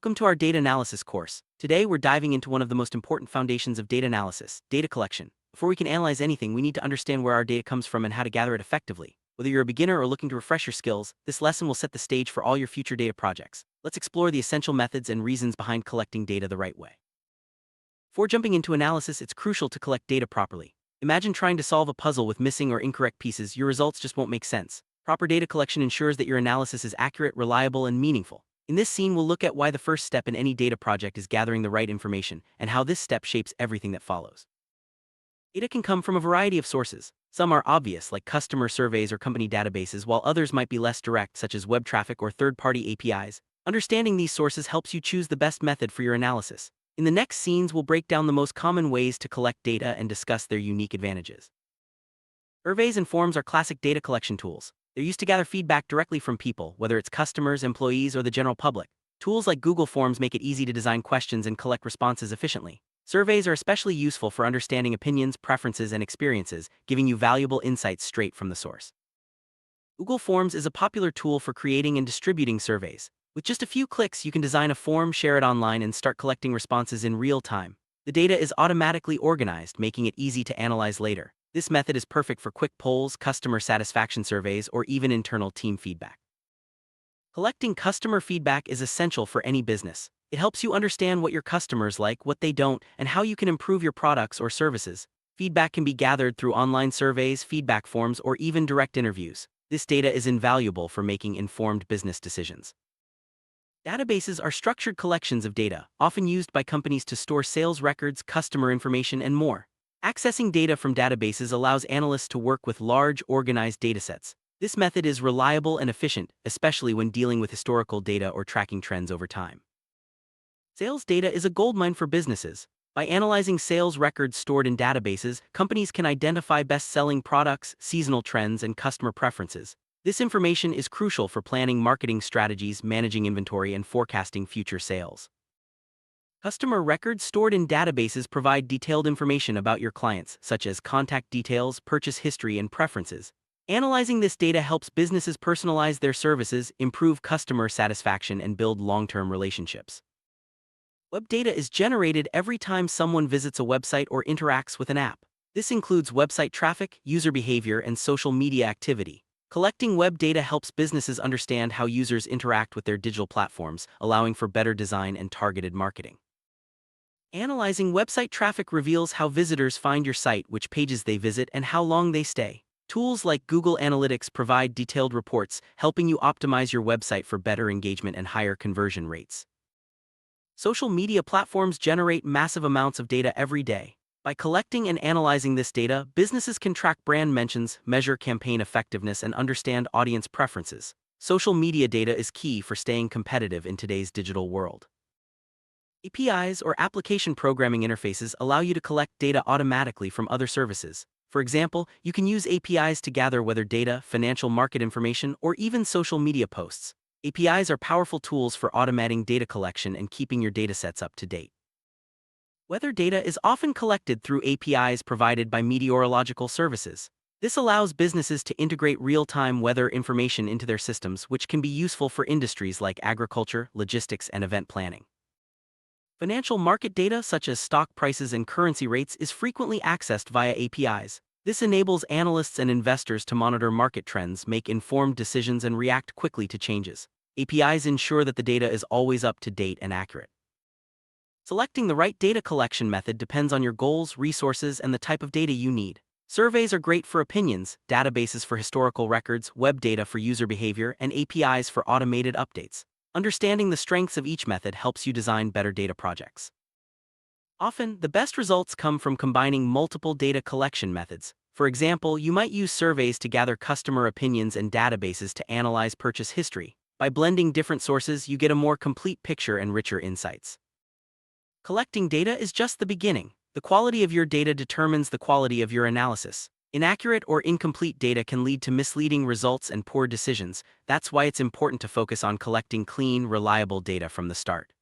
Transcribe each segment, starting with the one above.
Welcome to our data analysis course. Today we're diving into one of the most important foundations of data analysis, data collection. Before we can analyze anything, we need to understand where our data comes from and how to gather it effectively. Whether you're a beginner or looking to refresh your skills, this lesson will set the stage for all your future data projects. Let's explore the essential methods and reasons behind collecting data the right way. Before jumping into analysis, it's crucial to collect data properly. Imagine trying to solve a puzzle with missing or incorrect pieces. Your results just won't make sense. Proper data collection ensures that your analysis is accurate, reliable, and meaningful. In this scene, we'll look at why the first step in any data project is gathering the right information and how this step shapes everything that follows. Data can come from a variety of sources. Some are obvious, like customer surveys or company databases, while others might be less direct, such as web traffic or third-party APIs. Understanding these sources helps you choose the best method for your analysis. In the next scenes, we'll break down the most common ways to collect data and discuss their unique advantages. Surveys and forms are classic data collection tools. They're used to gather feedback directly from people, whether it's customers, employees, or the general public. Tools like Google Forms make it easy to design questions and collect responses efficiently. Surveys are especially useful for understanding opinions, preferences, and experiences, giving you valuable insights straight from the source. Google Forms is a popular tool for creating and distributing surveys. With just a few clicks, you can design a form, share it online, and start collecting responses in real time. The data is automatically organized, making it easy to analyze later. This method is perfect for quick polls, customer satisfaction surveys, or even internal team feedback. Collecting customer feedback is essential for any business. It helps you understand what your customers like, what they don't, and how you can improve your products or services. Feedback can be gathered through online surveys, feedback forms, or even direct interviews. This data is invaluable for making informed business decisions. Databases are structured collections of data, often used by companies to store sales records, customer information, and more. Accessing data from databases allows analysts to work with large, organized datasets. This method is reliable and efficient, especially when dealing with historical data or tracking trends over time. Sales data is a goldmine for businesses. By analyzing sales records stored in databases, companies can identify best-selling products, seasonal trends, and customer preferences. This information is crucial for planning marketing strategies, managing inventory, and forecasting future sales. Customer records stored in databases provide detailed information about your clients, such as contact details, purchase history, and preferences. Analyzing this data helps businesses personalize their services, improve customer satisfaction, and build long-term relationships. Web data is generated every time someone visits a website or interacts with an app. This includes website traffic, user behavior, and social media activity. Collecting web data helps businesses understand how users interact with their digital platforms, allowing for better design and targeted marketing. Analyzing website traffic reveals how visitors find your site, which pages they visit, and how long they stay. Tools like Google Analytics provide detailed reports, helping you optimize your website for better engagement and higher conversion rates. Social media platforms generate massive amounts of data every day. By collecting and analyzing this data, businesses can track brand mentions, measure campaign effectiveness, and understand audience preferences. Social media data is key for staying competitive in today's digital world. APIs, or application programming interfaces, allow you to collect data automatically from other services. For example, you can use APIs to gather weather data, financial market information, or even social media posts. APIs are powerful tools for automating data collection and keeping your datasets up to date. Weather data is often collected through APIs provided by meteorological services. This allows businesses to integrate real-time weather information into their systems, which can be useful for industries like agriculture, logistics, and event planning. Financial market data such as stock prices and currency rates is frequently accessed via APIs. This enables analysts and investors to monitor market trends, make informed decisions, and react quickly to changes. APIs ensure that the data is always up to date and accurate. Selecting the right data collection method depends on your goals, resources, and the type of data you need. Surveys are great for opinions, databases for historical records, web data for user behavior, and APIs for automated updates. Understanding the strengths of each method helps you design better data projects. Often, the best results come from combining multiple data collection methods. For example, you might use surveys to gather customer opinions and databases to analyze purchase history. By blending different sources, you get a more complete picture and richer insights. Collecting data is just the beginning. The quality of your data determines the quality of your analysis. Inaccurate or incomplete data can lead to misleading results and poor decisions. That's why it's important to focus on collecting clean, reliable data from the start.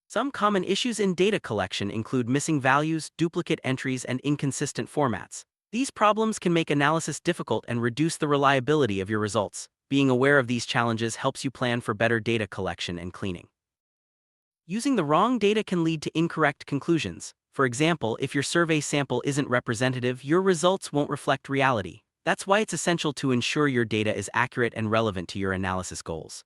Some common issues in data collection include missing values, duplicate entries, and inconsistent formats. These problems can make analysis difficult and reduce the reliability of your results. Being aware of these challenges helps you plan for better data collection and cleaning. Using the wrong data can lead to incorrect conclusions. For example, if your survey sample isn't representative, your results won't reflect reality. That's why it's essential to ensure your data is accurate and relevant to your analysis goals.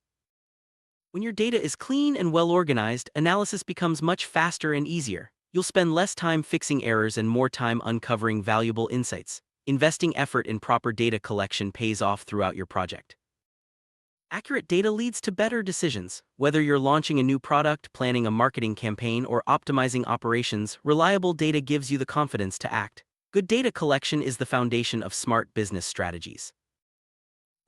When your data is clean and well organized, analysis becomes much faster and easier. You'll spend less time fixing errors and more time uncovering valuable insights. Investing effort in proper data collection pays off throughout your project. Accurate data leads to better decisions. Whether you're launching a new product, planning a marketing campaign, or optimizing operations, reliable data gives you the confidence to act. Good data collection is the foundation of smart business strategies.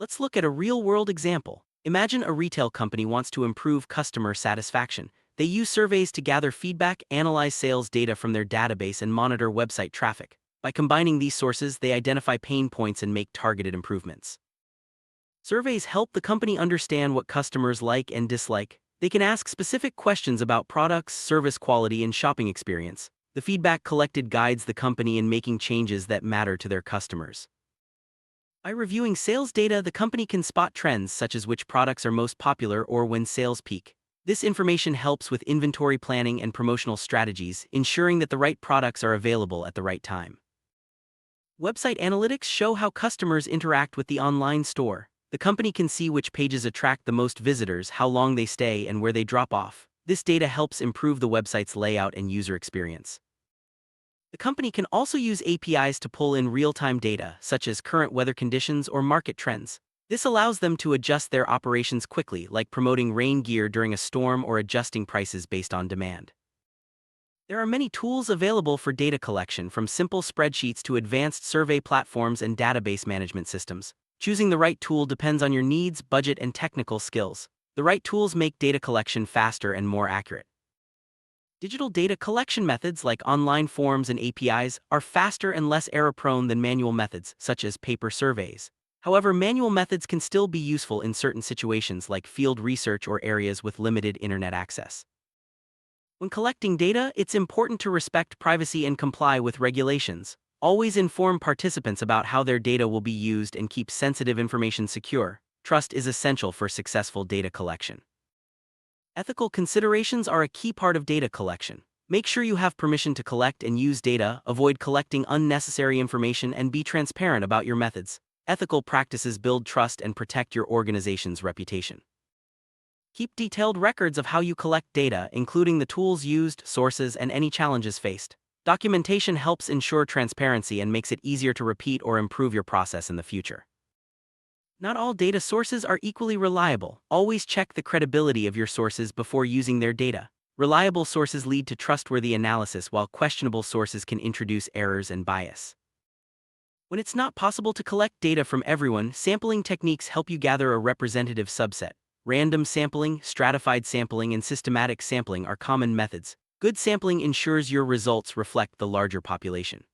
Let's look at a real-world example. Imagine a retail company wants to improve customer satisfaction. They use surveys to gather feedback, analyze sales data from their database, and monitor website traffic. By combining these sources, they identify pain points and make targeted improvements. Surveys help the company understand what customers like and dislike. They can ask specific questions about products, service quality, and shopping experience. The feedback collected guides the company in making changes that matter to their customers. By reviewing sales data, the company can spot trends such as which products are most popular or when sales peak. This information helps with inventory planning and promotional strategies, ensuring that the right products are available at the right time. Website analytics show how customers interact with the online store. The company can see which pages attract the most visitors, how long they stay, and where they drop off. This data helps improve the website's layout and user experience. The company can also use APIs to pull in real-time data, such as current weather conditions or market trends. This allows them to adjust their operations quickly, like promoting rain gear during a storm or adjusting prices based on demand. There are many tools available for data collection, from simple spreadsheets to advanced survey platforms and database management systems. Choosing the right tool depends on your needs, budget, and technical skills. The right tools make data collection faster and more accurate. Digital data collection methods like online forms and APIs are faster and less error-prone than manual methods, such as paper surveys. However, manual methods can still be useful in certain situations like field research or areas with limited internet access. When collecting data, it's important to respect privacy and comply with regulations. Always inform participants about how their data will be used and keep sensitive information secure. Trust is essential for successful data collection. Ethical considerations are a key part of data collection. Make sure you have permission to collect and use data, avoid collecting unnecessary information, and be transparent about your methods. Ethical practices build trust and protect your organization's reputation. Keep detailed records of how you collect data, including the tools used, sources, and any challenges faced. Documentation helps ensure transparency and makes it easier to repeat or improve your process in the future. Not all data sources are equally reliable. Always check the credibility of your sources before using their data. Reliable sources lead to trustworthy analysis, while questionable sources can introduce errors and bias. When it's not possible to collect data from everyone, sampling techniques help you gather a representative subset. Random sampling, stratified sampling, and systematic sampling are common methods. Good sampling ensures your results reflect the larger population.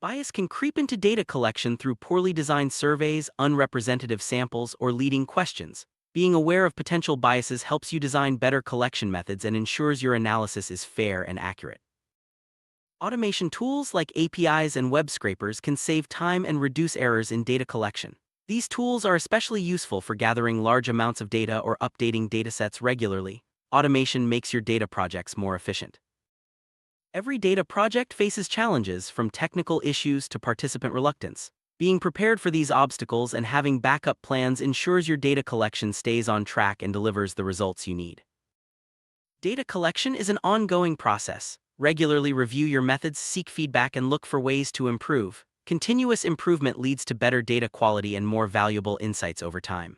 Bias can creep into data collection through poorly designed surveys, unrepresentative samples, or leading questions. Being aware of potential biases helps you design better collection methods and ensures your analysis is fair and accurate. Automation tools like APIs and web scrapers can save time and reduce errors in data collection. These tools are especially useful for gathering large amounts of data or updating datasets regularly. Automation makes your data projects more efficient. Every data project faces challenges, from technical issues to participant reluctance. Being prepared for these obstacles and having backup plans ensures your data collection stays on track and delivers the results you need. Data collection is an ongoing process. Regularly review your methods, seek feedback, and look for ways to improve. Continuous improvement leads to better data quality and more valuable insights over time.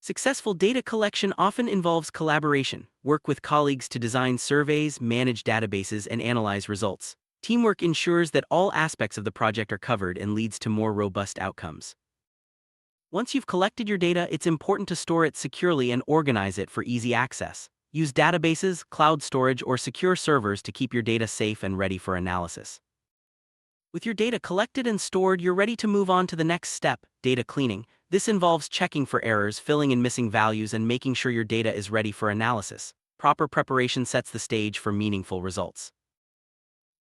Successful data collection often involves collaboration. Work with colleagues to design surveys, manage databases, and analyze results. Teamwork ensures that all aspects of the project are covered and leads to more robust outcomes. Once you've collected your data, it's important to store it securely and organize it for easy access. Use databases, cloud storage, or secure servers to keep your data safe and ready for analysis. With your data collected and stored, you're ready to move on to the next step, data cleaning. This involves checking for errors, filling in missing values, and making sure your data is ready for analysis. Proper preparation sets the stage for meaningful results.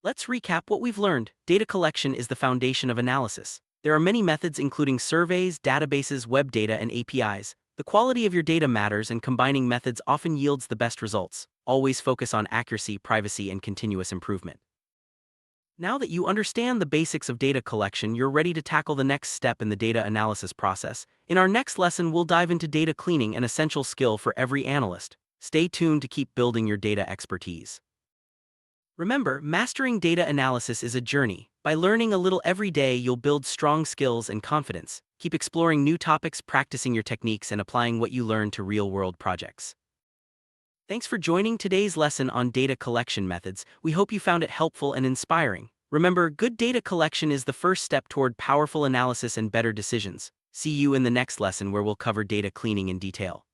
Let's recap what we've learned. Data collection is the foundation of analysis. There are many methods, including surveys, databases, web data, and APIs. The quality of your data matters, and combining methods often yields the best results. Always focus on accuracy, privacy, and continuous improvement. Now that you understand the basics of data collection, you're ready to tackle the next step in the data analysis process. In our next lesson, we'll dive into data cleaning, an essential skill for every analyst. Stay tuned to keep building your data expertise. Remember, mastering data analysis is a journey. By learning a little every day, you'll build strong skills and confidence. Keep exploring new topics, practicing your techniques, and applying what you learn to real-world projects. Thanks for joining today's lesson on data collection methods. We hope you found it helpful and inspiring. Remember, good data collection is the first step toward powerful analysis and better decisions. See you in the next lesson, where we'll cover data cleaning in detail.